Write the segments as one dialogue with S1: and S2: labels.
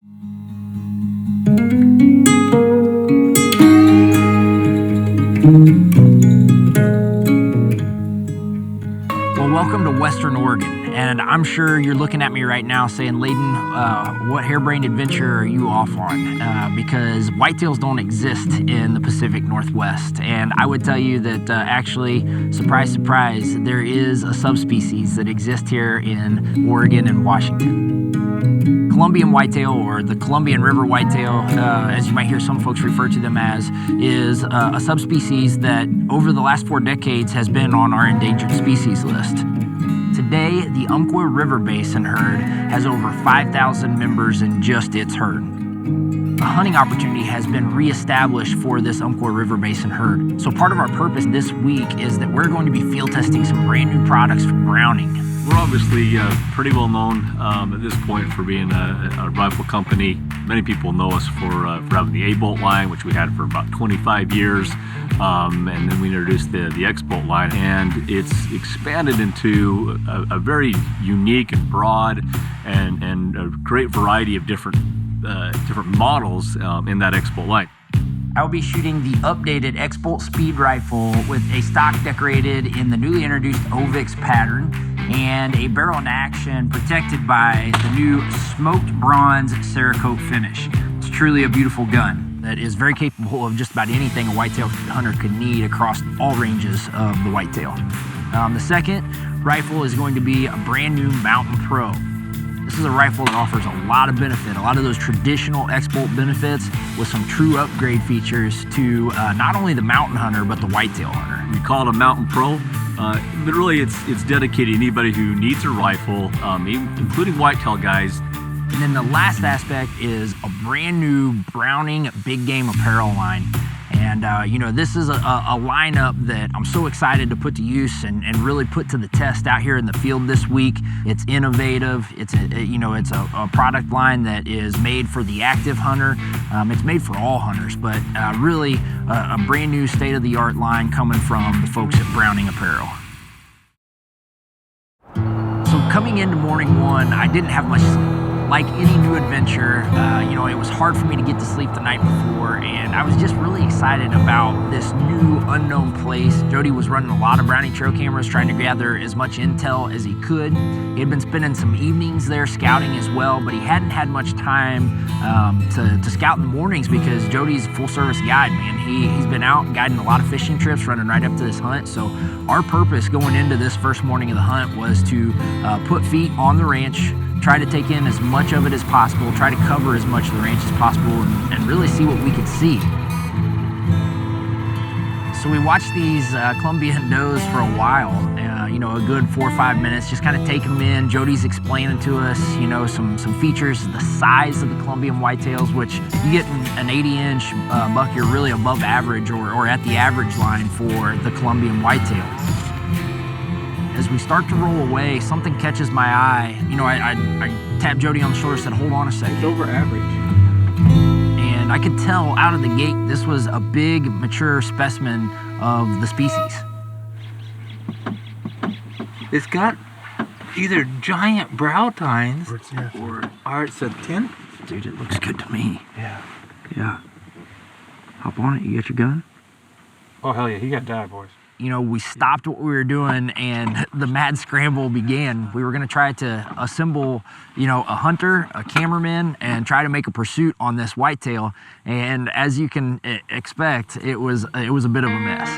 S1: Well, welcome to Western Oregon, and I'm sure you're looking at me right now saying, Layden, what harebrained adventure are you off on? Because whitetails don't exist in the Pacific Northwest, and I would tell you that actually, surprise, surprise, there is a subspecies that exists here in Oregon and Washington. Columbian whitetail, or the Columbian River whitetail, as you might hear some folks refer to them as, is a subspecies that over the last 4 decades has been on our endangered species list. Today, the Umpqua River Basin herd has over 5,000 members in just its herd. A hunting opportunity has been reestablished for this Umpqua River Basin herd. So part of our purpose this week is that we're going to be field testing some brand new products from Browning.
S2: We're obviously pretty well known at this point for being a rifle company. Many people know us for having the A-Bolt line, which we had for about 25 years. And then we introduced the X-Bolt line, and it's expanded into a very unique and broad and a great variety of different models in that X-Bolt line.
S1: I'll be shooting the updated X-Bolt speed rifle with a stock decorated in the newly introduced Ovix pattern and a barrel in action protected by the new smoked bronze Cerakote finish. It's truly a beautiful gun that is very capable of just about anything a whitetail hunter could need across all ranges of the whitetail. The second rifle is going to be a brand new Mountain Pro. This is a rifle that offers a lot of benefit, a lot of those traditional X-Bolt benefits with some true upgrade features to not only the mountain hunter, but the whitetail hunter.
S2: We call it a Mountain Pro, but really it's dedicated to anybody who needs a rifle, including whitetail guys.
S1: And then the last aspect is a brand new Browning big game apparel line. And this is a lineup that I'm so excited to put to use and really put to the test out here in the field this week. It's innovative. It's a product line that is made for the active hunter. It's made for all hunters, but really a brand new state-of-the-art line coming from the folks at Browning Apparel. So coming into morning one, I didn't have much sleep. Like any new adventure, it was hard for me to get to sleep the night before, and I was just really excited about this new unknown place. Jody was running a lot of Browning trail cameras, trying to gather as much intel as he could. He had been spending some evenings there scouting as well, but he hadn't had much time to scout in the mornings because Jody's a full-service guide, man. He's been out guiding a lot of fishing trips, running right up to this hunt. So our purpose going into this first morning of the hunt was to put feet on the ranch, try to take in as much of it as possible, try to cover as much of the ranch as possible, and really see what we could see. So we watched these Columbian does for a while, a good 4 or 5 minutes, just kind of taking them in. Jody's explaining to us, some features, the size of the Columbian whitetails, which you get an 80-inch buck, you're really above average or at the average line for the Columbian whitetail. As we start to roll away, something catches my eye. I tapped Jody on the shoulder and said, hold on a second.
S3: It's over average.
S1: And I could tell out of the gate this was a big, mature specimen of the species.
S3: It's got either giant brow tines or it's a tint.
S1: Dude, it looks good to me.
S3: Yeah.
S1: Yeah. Hop on it. You got your gun?
S3: Oh, hell yeah. He got dive, boys.
S1: We stopped what we were doing and the mad scramble began. We were going to try to assemble, a hunter, a cameraman, and try to make a pursuit on this whitetail. And as you can expect, it was a bit of a mess.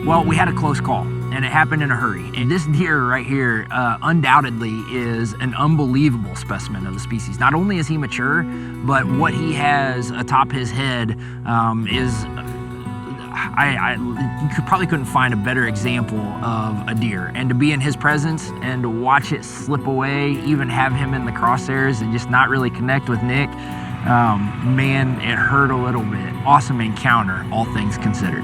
S1: Well, we had a close call, and it happened in a hurry. And this deer right here undoubtedly is an unbelievable specimen of the species. Not only is he mature, but what he has atop his head is you probably couldn't find a better example of a deer. And to be in his presence and to watch it slip away, even have him in the crosshairs and just not really connect with Nick, man, it hurt a little bit. Awesome encounter, all things considered.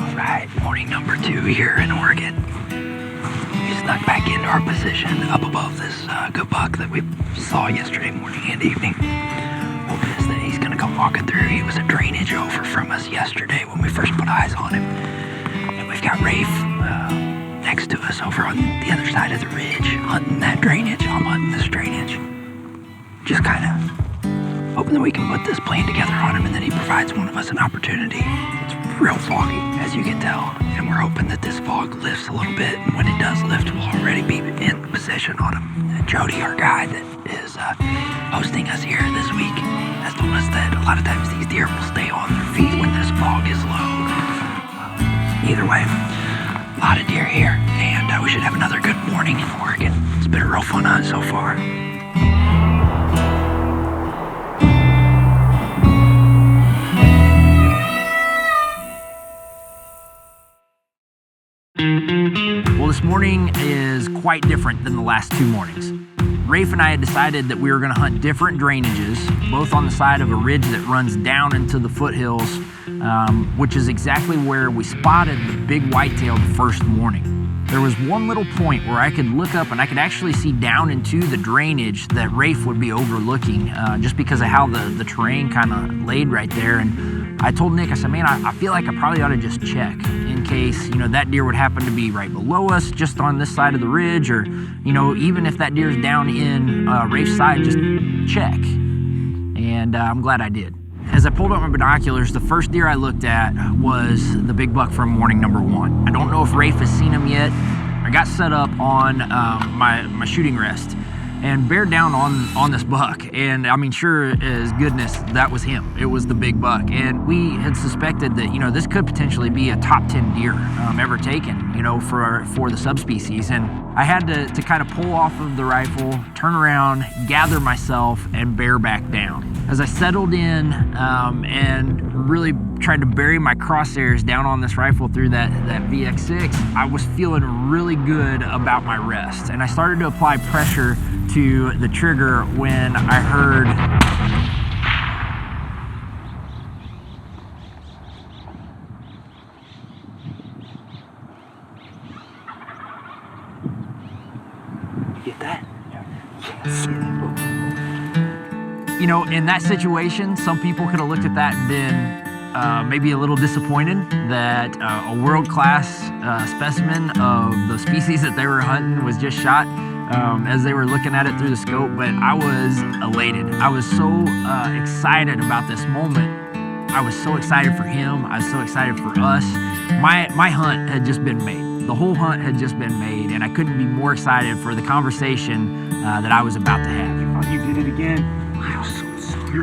S4: All right, morning number 2 here in Oregon. We snuck back into our position up above this good buck that we saw yesterday morning and evening. Hope is that he's gonna come walking through. He was a drainage over from us yesterday when we first put eyes on him. And we've got Rafe next to us over on the other side of the ridge, hunting that drainage. I'm hunting this drainage. Just kind of hoping that we can put this plan together on him and then he provides one of us an opportunity. It's real foggy, as you can tell, and we're hoping that this fog lifts a little bit, and when it does lift, we'll already be in position on him. Jody, our guide that is hosting us here this week, has told us that a lot of times these deer will stay on their feet when this fog is low. Either way, a lot of deer here, and we should have another good morning in Oregon. It's been a real fun hunt so far.
S1: Well, this morning is quite different than the last 2 mornings. Rafe and I had decided that we were going to hunt different drainages, both on the side of a ridge that runs down into the foothills, which is exactly where we spotted the big whitetail the first morning. There was one little point where I could look up and I could actually see down into the drainage that Rafe would be overlooking, just because of how the terrain kind of laid right there. And I told Nick, I said, man, I feel like I probably ought to just check in case, that deer would happen to be right below us, just on this side of the ridge, or, even if that deer's down in Rafe's side, just check. And I'm glad I did. As I pulled up my binoculars, the first deer I looked at was the big buck from morning number 1. I don't know if Rafe has seen him yet. I got set up on my shooting rest and bared down on this buck. And I mean, sure as goodness, that was him. It was the big buck. And we had suspected that, this could potentially be a top 10 deer ever taken, for the subspecies. And I had to kind of pull off of the rifle, turn around, gather myself, and bear back down. As I settled in and really tried to bury my crosshairs down on this rifle through that VX6, I was feeling really good about my rest. And I started to apply pressure to the trigger when I heard
S4: Get that?
S1: Yes. In that situation, some people could have looked at that and been maybe a little disappointed that a world-class specimen of the species that they were hunting was just shot as they were looking at it through the scope. But I was elated. I was so excited about this moment. I was so excited for him. I was so excited for us. My hunt had just been made. The whole hunt had just been made, and I couldn't be more excited for the conversation that I was about to have.
S5: Oh, you did it again.
S4: I'm so sorry.
S5: You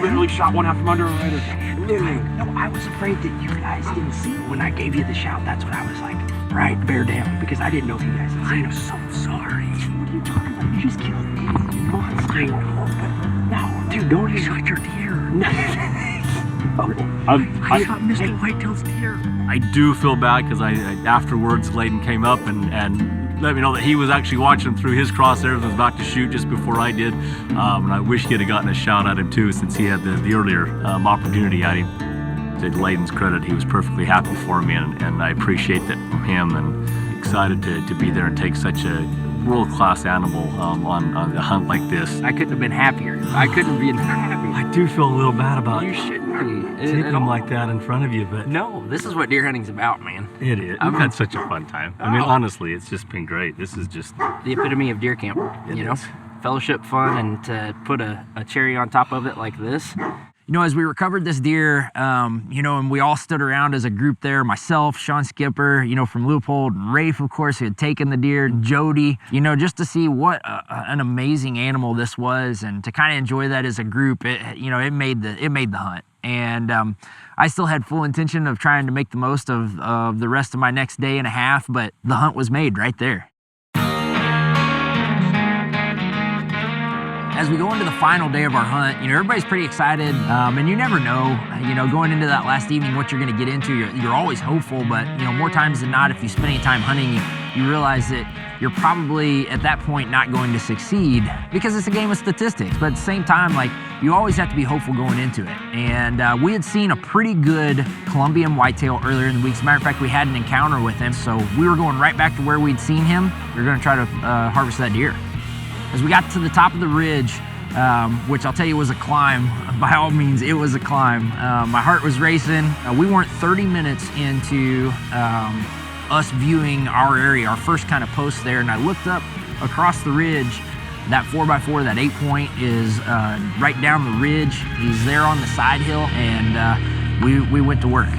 S5: literally shot one out from under a rider. Literally.
S4: No, I was afraid that you guys didn't see it when I gave you the shout. That's what I was like, right, bear down, because I didn't know if you guys had seen it. I'm so sorry. What are you talking about? You just killed me. Monster. No, dude, don't you shot your deer. No. I shot Mr. Whitetail's deer.
S2: I do feel bad because I afterwards Layden came up and let me know that he was actually watching through his crosshairs and was about to shoot just before I did. And I wish he'd have gotten a shot at him too, since he had the earlier opportunity at him. To Layden's credit, he was perfectly happy for me, and I appreciate that from him, and excited to be there and take such a world-class animal on a hunt like this.
S1: I couldn't have been happier. I couldn't have been happier.
S6: I do feel a little bad about
S1: You shouldn't be.
S6: taking them like that in front of you, but
S1: No, this is what deer hunting's about, man.
S6: it is. I've had such a fun time. I mean, honestly, it's just been great. This is just,
S1: The epitome of deer camp,
S6: It is.
S1: Fellowship fun, and to put a cherry on top of it like this. You know, as we recovered this deer, you know, and we all stood around as a group there, myself, Sean Skipper, you know, from Leupold, and Rafe, of course, who had taken the deer, Jody, you know, just to see what an amazing animal this was, and to kind of enjoy that as a group, you know, it made the hunt. And I still had full intention of trying to make the most of the rest of my next day and a half, but the hunt was made right there. As we go into the final day of our hunt, you know, everybody's pretty excited, and you never know, you know, going into that last evening what you're going to get into. You're always hopeful, but, you know, more times than not, if you spend any time hunting, you realize that you're probably at that point not going to succeed because it's a game of statistics. But at the same time, like, you always have to be hopeful going into it. And we had seen a pretty good Columbian whitetail earlier in the week. As a matter of fact, we had an encounter with him, so we were going right back to where we'd seen him. We were going to try to harvest that deer. As we got to the top of the ridge, which I'll tell you was a climb, by all means, it was a climb. My heart was racing. We weren't 30 minutes into us viewing our area, our first kind of post there, and I looked up across the ridge. That 4x4, that 8-point is right down the ridge. He's there on the side hill, and we went to work.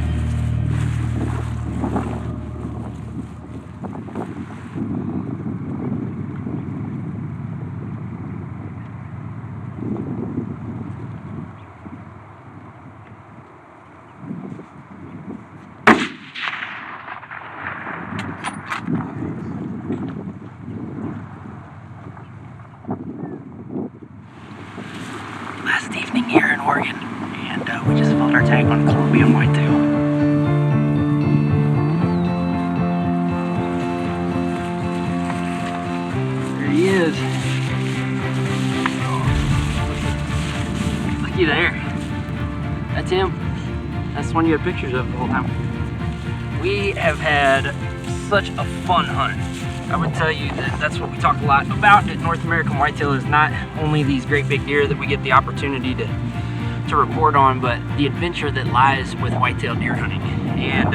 S1: Last evening here in Oregon, and we just found our tag on Columbian whitetail. There he is. Looky there. That's him. That's the one you had pictures of the whole time. We have had such a fun hunt. I would tell you that that's what we talk a lot about at North American Whitetail, is not only these great big deer that we get the opportunity to report on, but the adventure that lies with whitetail deer hunting. And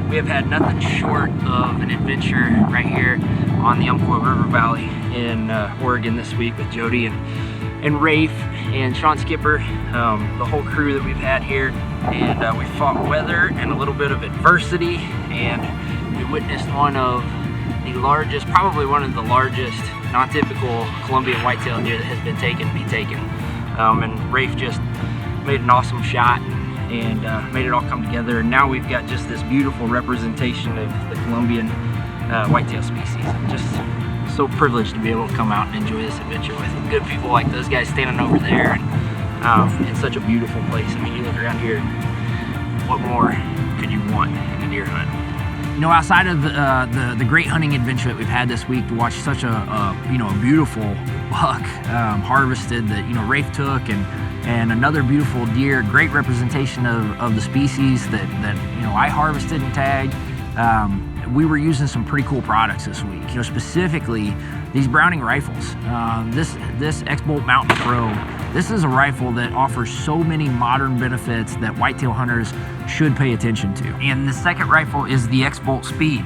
S1: we have had nothing short of an adventure right here on the Umpqua River Valley in Oregon this week with Jody and Rafe and Sean Skipper, the whole crew that we've had here. And we fought weather and a little bit of adversity, and we witnessed one of the largest, probably one of the largest non-typical Columbian whitetail deer that has been be taken. And Rafe just made an awesome shot and made it all come together. And now we've got just this beautiful representation of the Columbian whitetail species. I'm just so privileged to be able to come out and enjoy this adventure with good people like those guys standing over there. And it's such a beautiful place. I mean, you look around here, what more could you want in a deer hunt? You know, outside of the great hunting adventure that we've had this week, to watch such a beautiful buck harvested that, you know, Rafe took, and another beautiful deer, great representation of the species that you know I harvested and tagged. We were using some pretty cool products this week. You know, specifically these Browning rifles. This X-Bolt Mountain Pro. This is a rifle that offers so many modern benefits that whitetail hunters should pay attention to. And the second rifle is the X-Bolt Speed.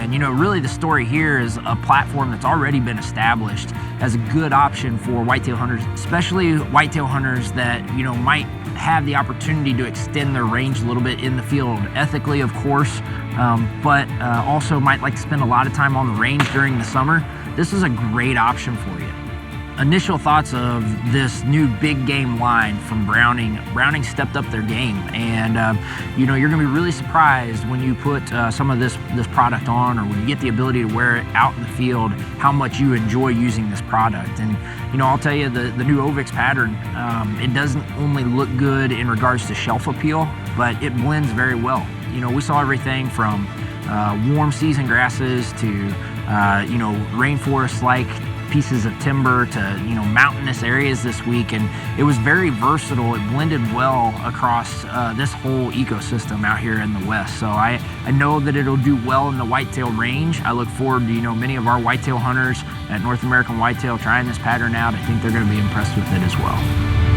S1: And, you know, really the story here is a platform that's already been established as a good option for whitetail hunters, especially whitetail hunters that, you know, might have the opportunity to extend their range a little bit in the field, ethically, of course, but also might like to spend a lot of time on the range during the summer. This is a great option for you. Initial thoughts of this new big game line from Browning. Browning stepped up their game, and you know, you're gonna be really surprised when you put some of this product on, or when you get the ability to wear it out in the field, how much you enjoy using this product. And you know, I'll tell you, the new Ovix pattern, it doesn't only look good in regards to shelf appeal, but it blends very well. You know, we saw everything from warm season grasses to you know, rainforest-like pieces of timber to, you know, mountainous areas this week, and it was very versatile. It blended well across this whole ecosystem out here in the West. So I know that it'll do well in the whitetail range. I look forward to, you know, many of our whitetail hunters at North American Whitetail trying this pattern out. I think they're going to be impressed with it as well.